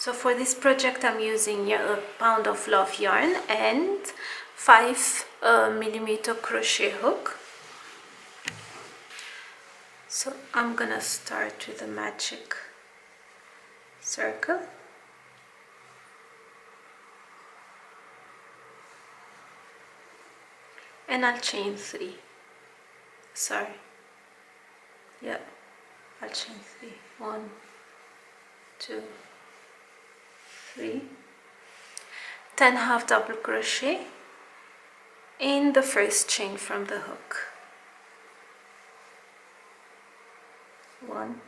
So for this project I'm using a pound of love yarn and 5mm crochet hook. So I'm gonna start with a magic circle. And I'll chain 3. Sorry. Yeah, I'll chain 3. 1, 2, 3. 10 half double crochet in the first chain from the hook. 1,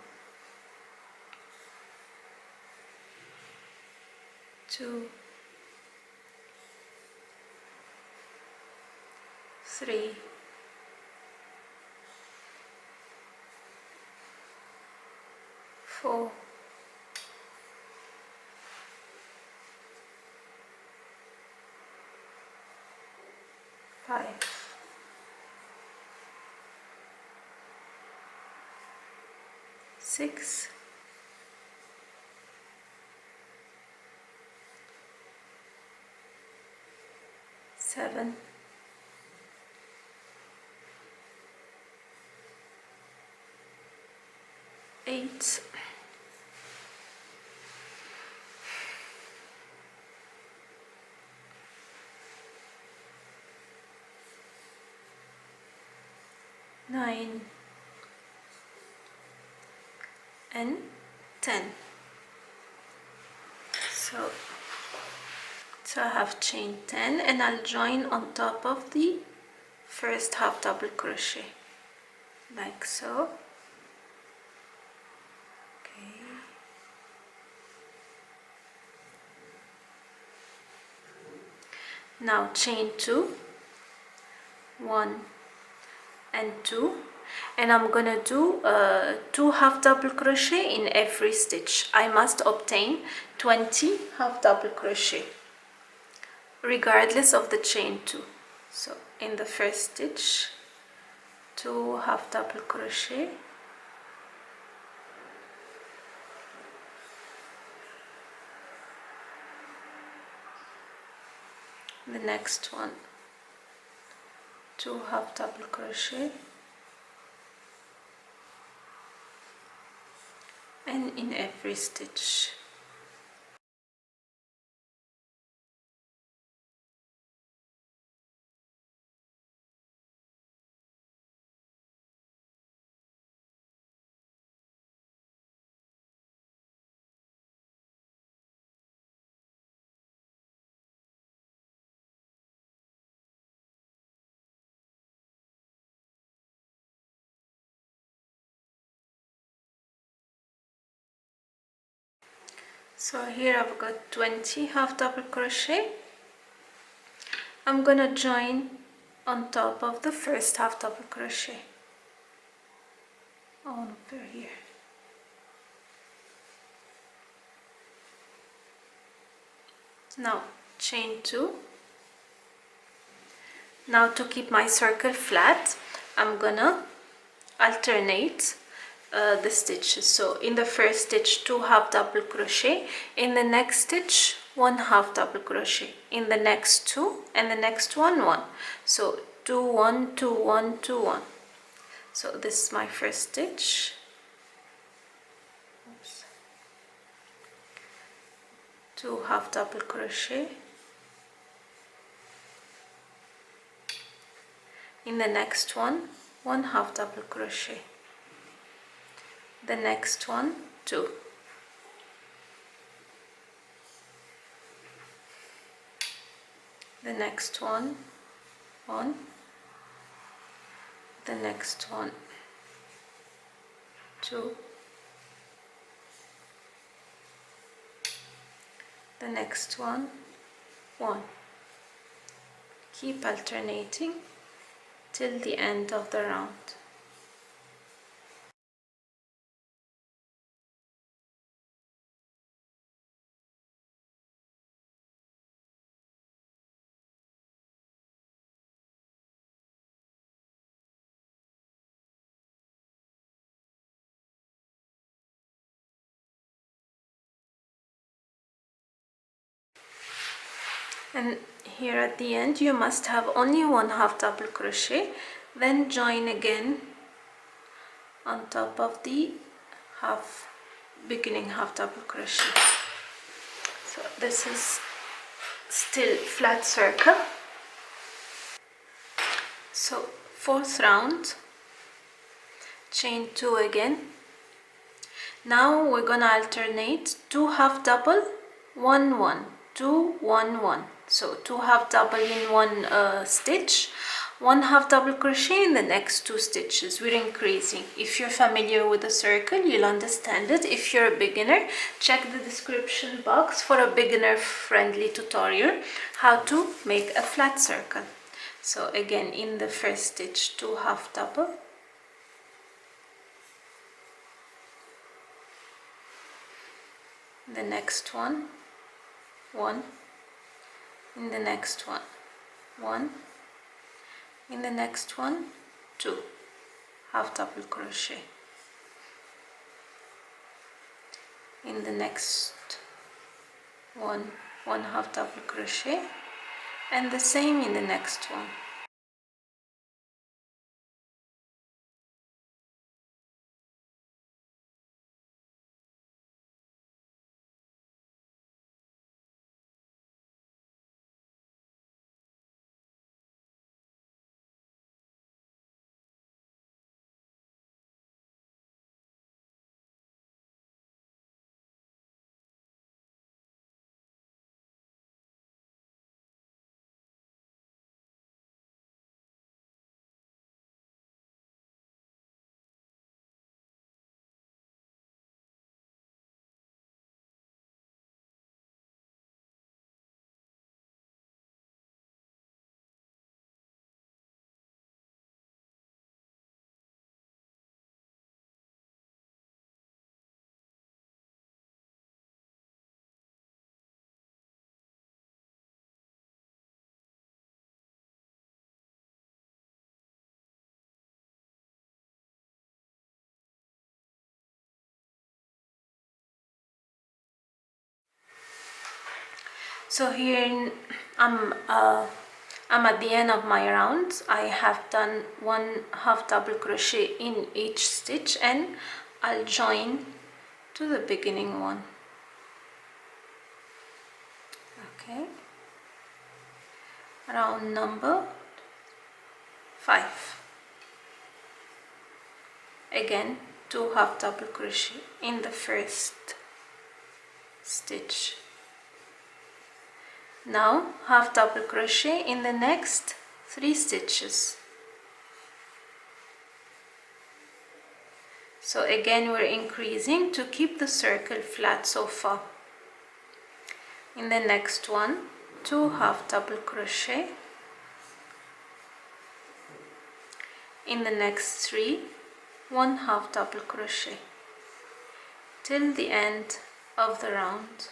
2, 3, 4, 5, 6, 7, 8, 9, and 10. So I have chain 10 and I'll join on top of the first half double crochet like so. Okay. Now chain 2, 1 and 2, and I'm gonna do 2 half double crochet in every stitch. I must obtain 20 half double crochet regardless of the chain 2. So in the first stitch, 2 half double crochet, the next one, 2 half double crochet, and in every stitch. So here I've got 20 half double crochet. I'm gonna join on top of the first half double crochet on over here. Now chain 2. Now to keep my circle flat, I'm gonna alternate the stitches. So in the first stitch 2 half double crochet, in the next stitch 1 half double crochet, in the next 2, and the next one 1. So 2 1 2 1 2 1. So this is my first stitch. Oops. 2 half double crochet, in the next one 1 half double crochet, the next one 2, the next one 1, the next one 2, the next one 1. Keep alternating till the end of the round. And here at the end you must have only 1 half double crochet, then join again on top of the beginning half double crochet. So this is still flat circle. So 4th round, chain 2 again. Now we're gonna alternate 2 half double, 1 1, 2 1 1. So 2 half double in one stitch, 1 half double crochet in the next 2 stitches. We're increasing. If you're familiar with the circle, you'll understand it. If you're a beginner, check the description box for a beginner friendly tutorial how to make a flat circle. So again, in the first stitch, 2 half double, the next one, 1, in the next one, 1, in the next one, 2 half double crochet, in the next one, 1 half double crochet, and the same in the next one. So here I'm at the end of my round. I have done 1 half double crochet in each stitch, and I'll join to the beginning one. Okay, round number 5. Again, 2 half double crochet in the first stitch. Now half double crochet in the next 3 stitches. So again we're increasing to keep the circle flat so far. In the next one, 2 half double crochet. In the next 3, 1 half double crochet till the end of the round.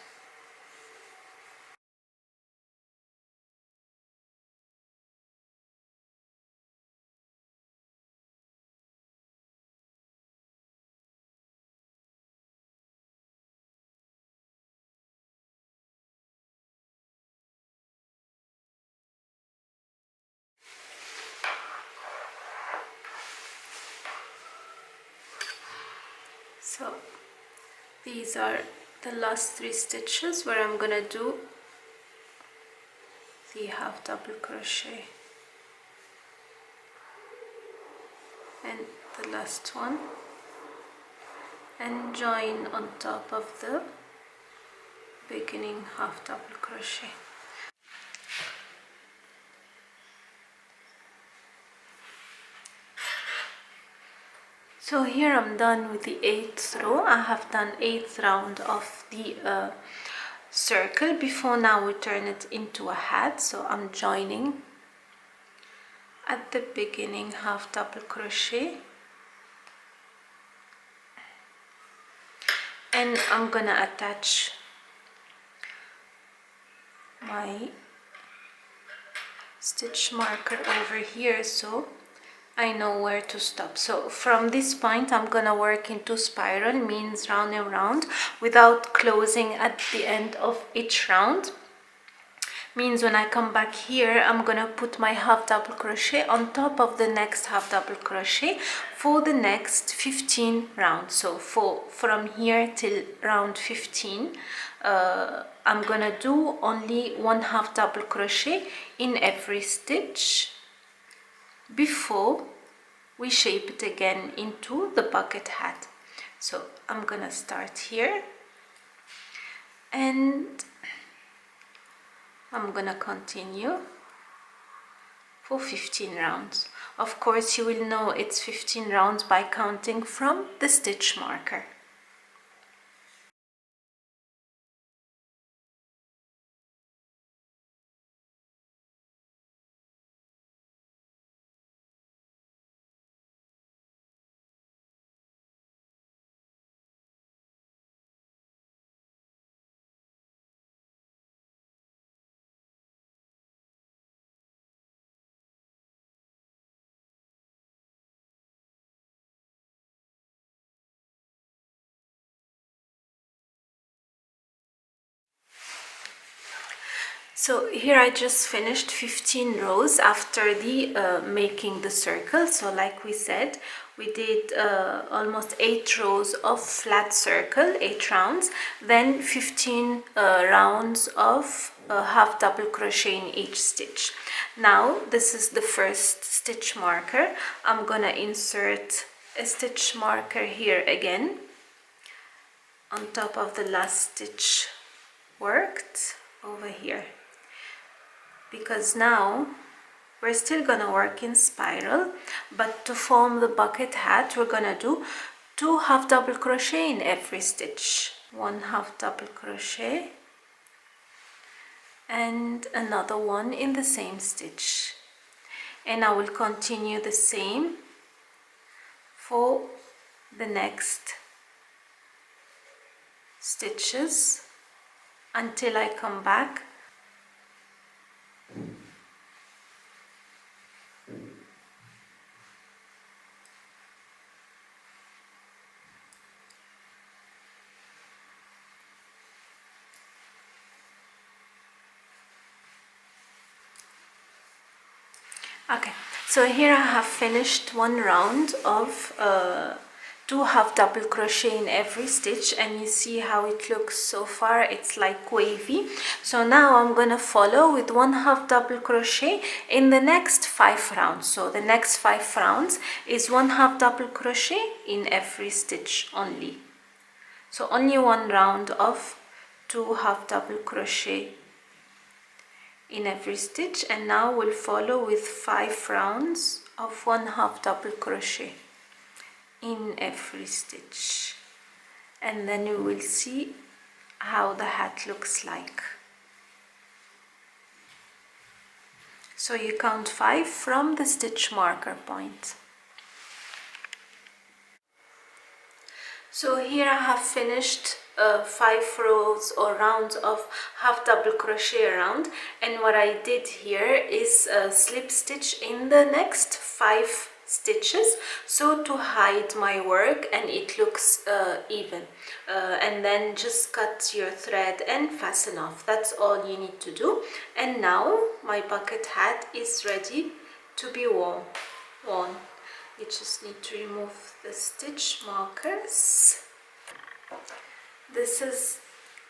So these are the last 3 stitches where I'm gonna do the half double crochet, and the last one, and join on top of the beginning half double crochet. So here I'm done with the 8th row. I have done 8th round of the circle. Before now we turn it into a hat, so I'm joining at the beginning half double crochet, and I'm gonna attach my stitch marker over here so I know where to stop. So from this point I'm gonna work into spiral, means round and round, without closing at the end of each round. Means when I come back here, I'm gonna put my half double crochet on top of the next half double crochet for the next 15 rounds. So from here till round 15, I'm gonna do only one half double crochet in every stitch before we shape it again into the bucket hat. So I'm gonna start here and I'm gonna continue for 15 rounds. Of course, you will know it's 15 rounds by counting from the stitch marker. So here I just finished 15 rows after the making the circle. So like we said, we did almost 8 rows of flat circle, 8 rounds, then 15 rounds of half double crochet in each stitch. Now this is the first stitch marker. I'm gonna insert a stitch marker here again on top of the last stitch worked over here, because now we're still gonna work in spiral, but to form the bucket hat we're gonna do 2 half double crochet in every stitch. 1 half double crochet and another one in the same stitch, and I will continue the same for the next stitches until I come back. Okay, so here I have finished one round of 2 half double crochet in every stitch, and you see how it looks so far. It's like wavy. So now I'm gonna follow with 1 half double crochet in the next 5 rounds. So the next 5 rounds is 1 half double crochet in every stitch only. So only one round of 2 half double crochet in every stitch, and now we'll follow with 5 rounds of 1 half double crochet in every stitch, and then you will see how the hat looks like. So you count 5 from the stitch marker point. So here I have finished 5 rows or rounds of half double crochet around, and what I did here is slip stitch in the next 5 stitches, so to hide my work and it looks even, and then just cut your thread and fasten off. That's all you need to do. And now my bucket hat is ready to be worn. You just need to remove the stitch markers. This is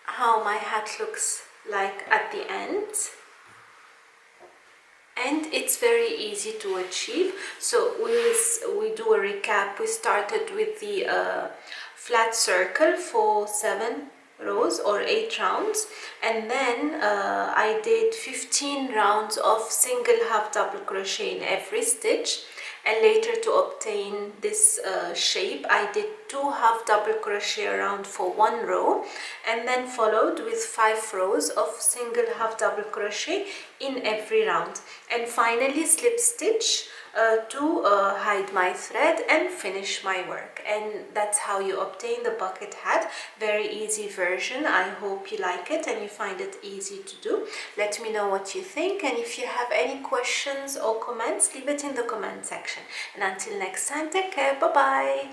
how my hat looks like at the end, and it's very easy to achieve. So we do a recap. We started with the flat circle for 7 rows or 8 rounds, and then I did 15 rounds of single half double crochet in every stitch, and later to obtain this shape I did 2 half double crochet around for 1 row, and then followed with 5 rows of single half double crochet in every round, and finally slip stitch to hide my thread and finish my work. And that's how you obtain the bucket hat. Very easy version. I hope you like it and you find it easy to do. Let me know what you think, and if you have any questions or comments, leave it in the comment section. And until next time, take care. Bye bye.